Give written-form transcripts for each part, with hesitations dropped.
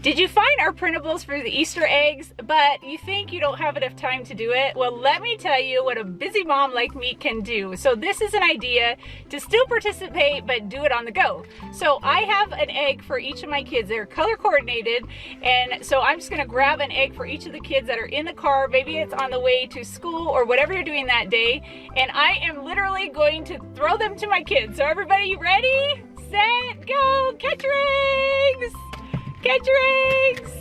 Did you find our printables for the Easter eggs, but you think you don't have enough time to do it? Well, let me tell you what a busy mom like me can do. So this is an idea to still participate, but do it on the go. So I have an egg for each of my kids. They're color coordinated, and so I'm just gonna grab an egg for each of the kids that are in the car. Maybe it's on the way to school or whatever you're doing that day, and I am literally going to throw them to my kids. So everybody ready, set, go, catch your eggs! Catch your eggs!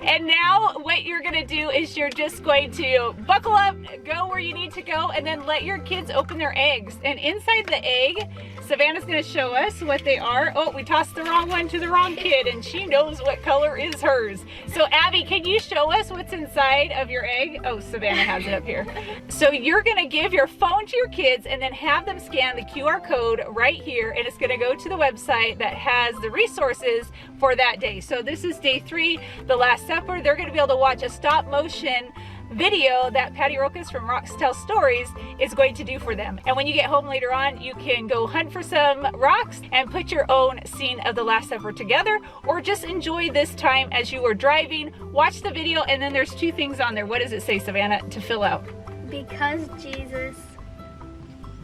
And now what you're gonna do is you're just going to buckle up, go where you need to go, and then let your kids open their eggs. And inside the egg, Savannah's gonna show us what they are. Oh, we tossed the wrong one to the wrong kid, and she knows what color is hers. So Abby, can you show us what's inside of your egg? Oh, Savannah has it up here. So you're gonna give your phone to your kids and then have them scan the QR code right here, and it's gonna go to the website that has the resources for that day. So this is day 3, the Last Supper. They're gonna be able to watch a stop motion video that Patti Rokus from Rocks Tell Stories is going to do for them. And when you get home later on, you can go hunt for some rocks and put your own scene of the Last Supper together, or just enjoy this time as you are driving. Watch the video, and then there's 2 things on there. What does it say, Savannah, to fill out? Because Jesus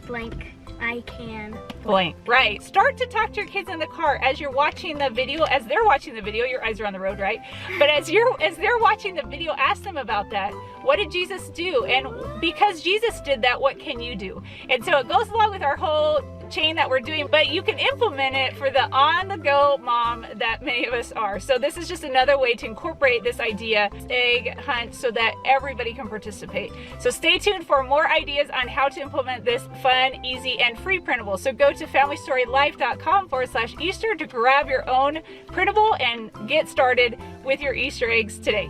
blank, I can blank. Right. Start to talk to your kids in the car as you're watching the video. As they're watching the video, your eyes are on the road, right? But as they're watching the video, ask them about that. What did Jesus do? And because Jesus did that, what can you do? And so it goes along with our whole chain that we're doing, but you can implement it for the on-the-go mom that many of us are. So this is just another way to incorporate this idea, egg hunt, so that everybody can participate. So stay tuned for more ideas on how to implement this fun, easy, and free printable. So go to familystorylife.com/Easter to grab your own printable and get started with your Easter eggs today.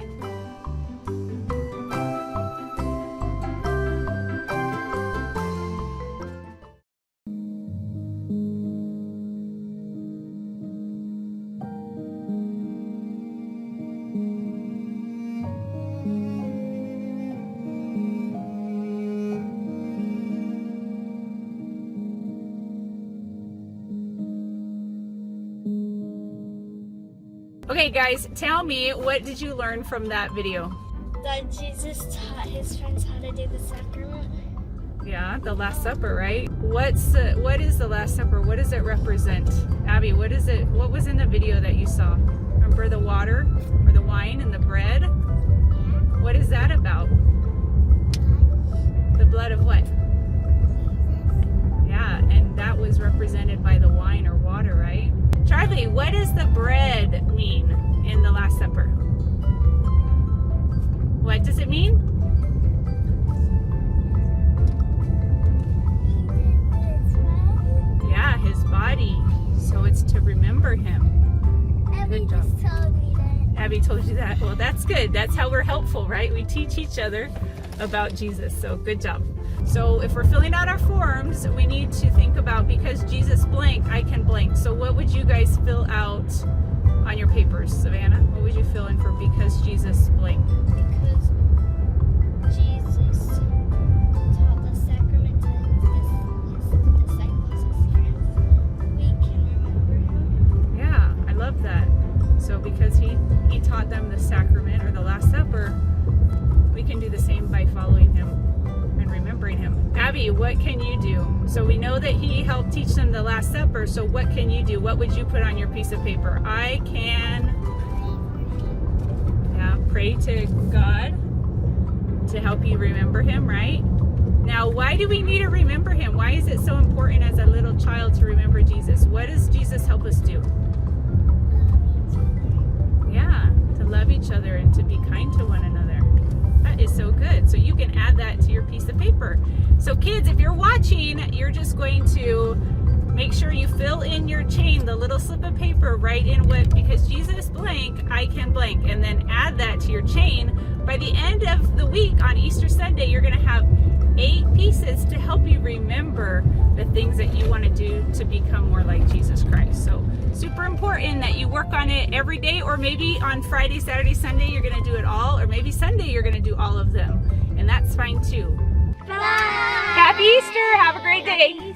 Okay guys, tell me, what did you learn from that video? that Jesus taught his friends how to do the sacrament. Yeah, the Last Supper, right? What is the Last Supper? What does it represent? Abby, what is it? What was in the video that you saw? Remember the water or the wine and the bread? Yeah. What is that about? The blood of what? Yeah, and that was represented by the wine or water, right? Charlie, what does the bread mean in the Last Supper? What does it mean? Yeah, his body. So it's to remember him. Abby just told me that. Abby told you that. Well, that's good. That's how we're helpful, right? We teach each other about Jesus. So good job. So if we're filling out our forms, we need to think about, because Jesus blank, I can blank. So what would you guys fill out on your papers, Savannah? What would you fill in for because Jesus blank? Because Jesus taught the sacrament to his disciples, his friends. We can remember him. Yeah, I love that. So because he taught them the sacrament or the Last Supper, we can do the same by following him and remembering him. Abby, what can you do? So we know that he helped teach them the Last Supper, so what can you do? What would you put on your piece of paper? I can pray to God to help you remember him, right? Now, why do we need to remember him? Why is it so important as a little child to remember Jesus? What does Jesus help us do? Yeah, to love each other and to be kind to one another. That is so good. So you can add that to your piece of paper. So kids, if you're watching, you're just going to make sure you fill in your chain, the little slip of paper, write in what, because Jesus blank, I can blank, and then add that to your chain. By the end of the week on Easter Sunday, you're going to have 8 pieces to help you remember the things that you want to do to become more like Jesus Christ. So super important that you work on it every day, or maybe on Friday, Saturday, Sunday, you're going to do it all, or maybe Sunday you're going to do all of them, and that's fine too. Bye! Happy Easter! Have a great day!